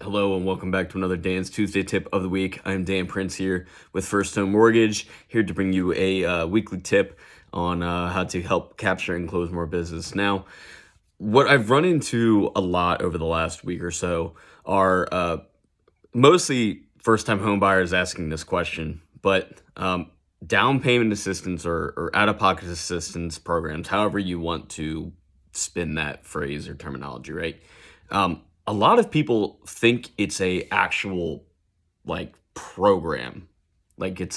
Hello and welcome back to another Dan's Tuesday tip of the week. I'm Dan Prince here with First Home Mortgage, here to bring you a weekly tip on how to help capture and close more business. Now, what I've run into a lot over the last week or so are mostly first-time home buyers asking this question, but down payment assistance or out-of-pocket assistance programs, however you want to spin that phrase or terminology, right? A lot of people think it's a actual like program, like it's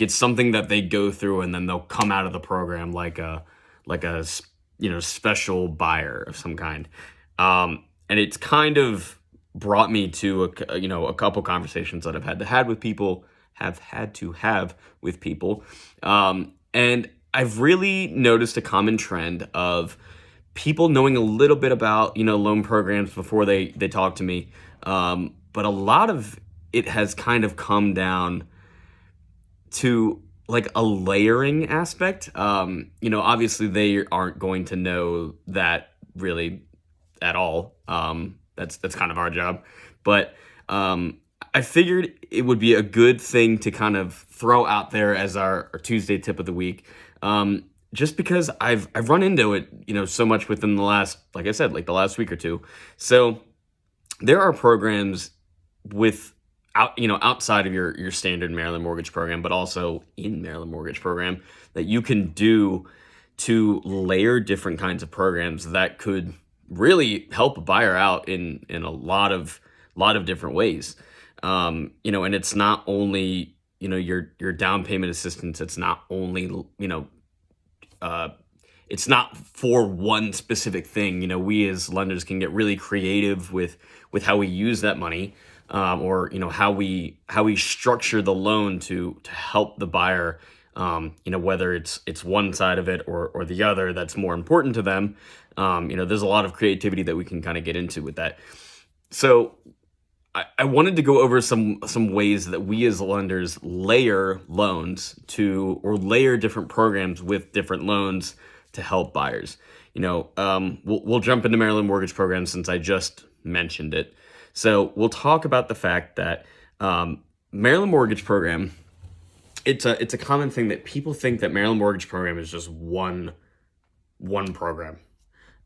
something that they go through and then they'll come out of the program like a special buyer of some kind. And it's kind of brought me to a couple conversations that I've had with people, and I've really noticed a common trend of people knowing a little bit about loan programs before they talk to me, but a lot of it has kind of come down to like a layering aspect. Obviously they aren't going to know that really at all. That's kind of our job, but I figured it would be a good thing to kind of throw out there as our Tuesday tip of the week. Just because I've run into it, so much within the last, like I said, like the last week or two. So there are programs outside of your standard Maryland mortgage program, but also in Maryland mortgage program that you can do to layer different kinds of programs that could really help a buyer out in a lot of different ways. And it's not only, your down payment assistance. It's not only, it's not for one specific thing. We as lenders can get really creative with how we use that money, or how we structure the loan to help the buyer. Whether it's one side of it or the other that's more important to them. There's a lot of creativity that we can kind of get into with that. So I wanted to go over some ways that we as lenders layer loans or layer different programs with different loans to help buyers. We'll jump into Maryland mortgage program since I just mentioned it. So we'll talk about the fact that Maryland mortgage program, it's a common thing that people think that Maryland mortgage program is just one program.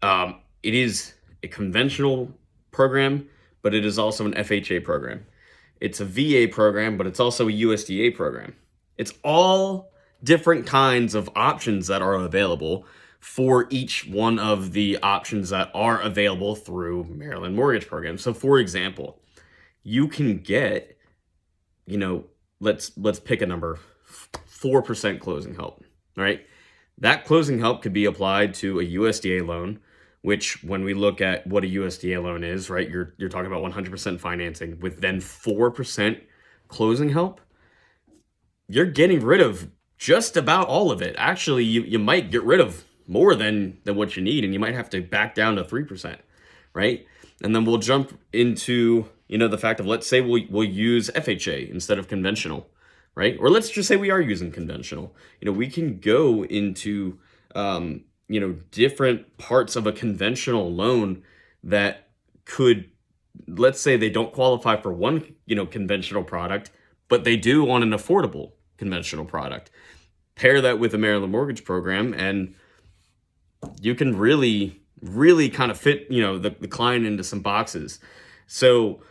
It is a conventional program, but it is also an FHA program. It's a VA program, but it's also a USDA program. It's all different kinds of options that are available for each one of the options that are available through Maryland mortgage program. So for example, you can get, let's pick a number, 4% closing help, right? That closing help could be applied to a USDA loan, which when we look at what a USDA loan is, right, you're talking about 100% financing with then 4% closing help. You're getting rid of just about all of it. Actually, you might get rid of more than what you need, and you might have to back down to 3%, right? And then we'll jump into, the fact of, let's say we'll use FHA instead of conventional, right? Or let's just say we are using conventional. We can go into different parts of a conventional loan that could, let's say they don't qualify for one, conventional product, but they do on an affordable conventional product. Pair that with a Maryland mortgage program, and you can really, really kind of fit, the client into some boxes. So,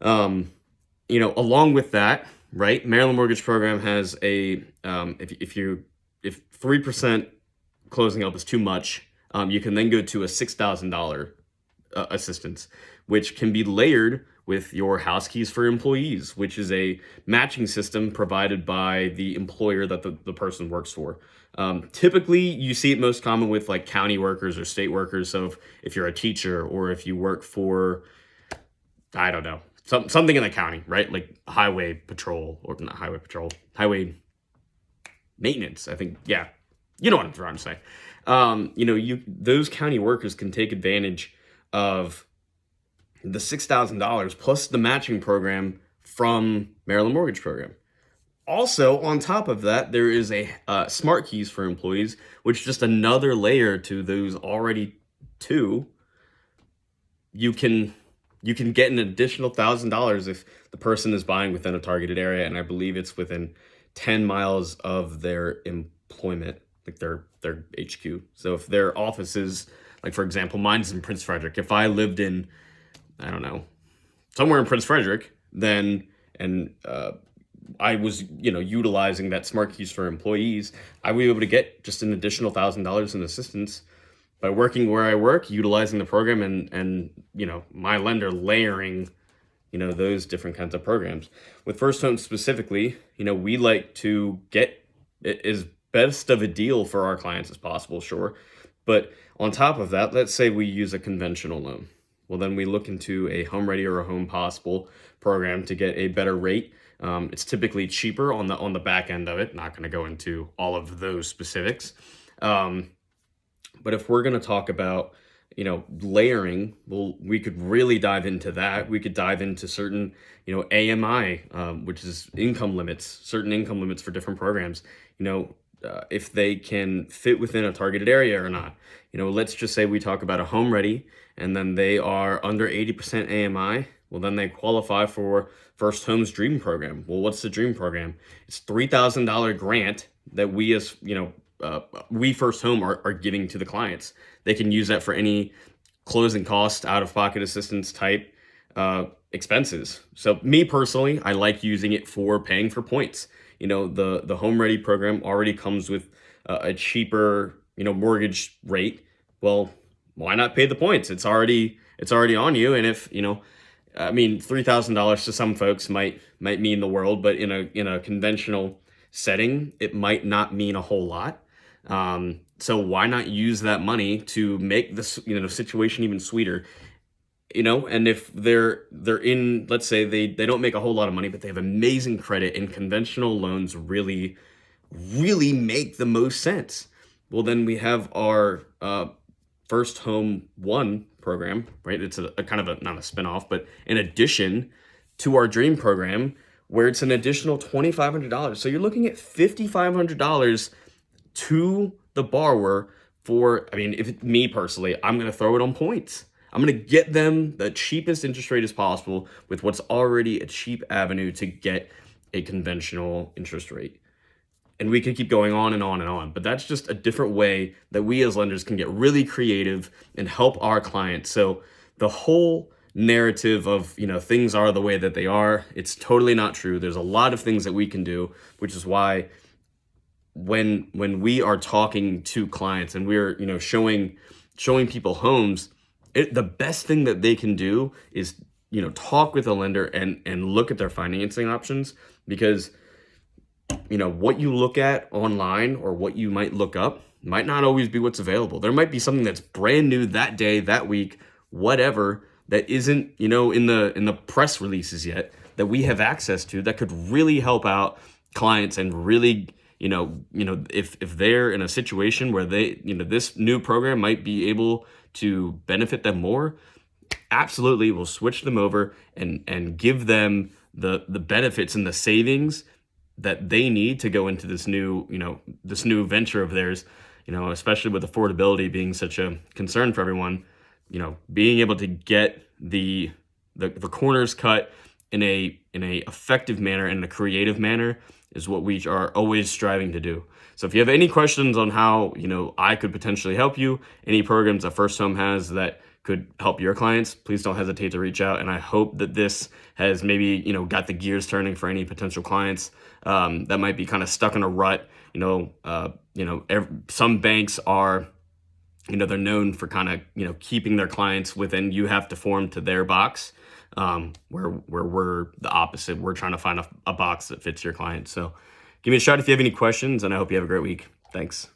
along with that, right, Maryland mortgage program has a, if 3% closing help is too much, you can then go to a $6,000 assistance, which can be layered with your house keys for employees, which is a matching system provided by the employer that the person works for. Typically, you see it most common with like county workers or state workers. So if you're a teacher or if you work for, I don't know, something in the county, right? Like highway patrol, or not highway patrol, highway maintenance, I think. Yeah. You know what I'm trying to say. Those county workers can take advantage of the $6,000 plus the matching program from Maryland mortgage program. Also, on top of that, there is a smart keys for employees, which is just another layer to those already two. You can you can get an additional $1,000 if the person is buying within a targeted area, and I believe it's within 10 miles of their employment, like their HQ. So if their office is, like for example, mine's in Prince Frederick. If I lived in, I don't know, somewhere in Prince Frederick, then and I was, utilizing that Smart Keys for employees, I would be able to get just an additional $1,000 in assistance by working where I work, utilizing the program, and my lender layering, those different kinds of programs. With First Home specifically, we like to get as best of a deal for our clients as possible, sure. But on top of that, let's say we use a conventional loan. Well, then we look into a Home Ready or a Home Possible program to get a better rate. It's typically cheaper on the back end of it. Not going to go into all of those specifics. But if we're going to talk about, layering, well, we could really dive into that. We could dive into certain, AMI, which is income limits, certain income limits for different programs, if they can fit within a targeted area or not. Let's just say we talk about a Home Ready and then they are under 80% AMI. Well, then they qualify for First Home's Dream Program. Well, what's the Dream Program? It's $3,000 grant that we as, we First Home are giving to the clients. They can use that for any closing cost, out-of-pocket assistance type expenses. So me personally, I like using it for paying for points. The Home Ready program already comes with a cheaper, mortgage rate. Well, why not pay the points? It's already on you. And if, $3,000 to some folks might mean the world, but in a conventional setting, it might not mean a whole lot. So why not use that money to make this, situation even sweeter? And if they're in, let's say they don't make a whole lot of money, but they have amazing credit, and conventional loans really, really make the most sense. Well, then we have our First Home One program, right? It's a kind of not a spinoff, but an addition to our Dream program, where it's an additional $2,500. So you're looking at $5,500 to the borrower for, if me personally, I'm going to throw it on points. I'm going to get them the cheapest interest rate as possible with what's already a cheap avenue to get a conventional interest rate. And we could keep going on and on and on, but that's just a different way that we as lenders can get really creative and help our clients. So the whole narrative of, things are the way that they are, it's totally not true. There's a lot of things that we can do, which is why when we are talking to clients and we're, showing people homes, the best thing that they can do is, talk with a lender and look at their financing options, because what you look at online or what you might look up might not always be what's available. There might be something that's brand new that day, that week, whatever, that isn't, in the press releases yet, that we have access to, that could really help out clients and really, if they're in a situation where they, this new program might be able to benefit them more, absolutely, we'll switch them over and give them the benefits and the savings that they need to go into this new venture of theirs, especially with affordability being such a concern for everyone, being able to get the corners cut in a effective manner and a creative manner is what we are always striving to do. So if you have any questions on how, I could potentially help you, any programs that First Home has that could help your clients, please don't hesitate to reach out. And I hope that this has maybe, got the gears turning for any potential clients that might be kind of stuck in a rut. Some banks are, they're known for kind of, keeping their clients within, you have to form to their box, where we're the opposite. We're trying to find a box that fits your client. So give me a shout if you have any questions, and I hope you have a great week. Thanks.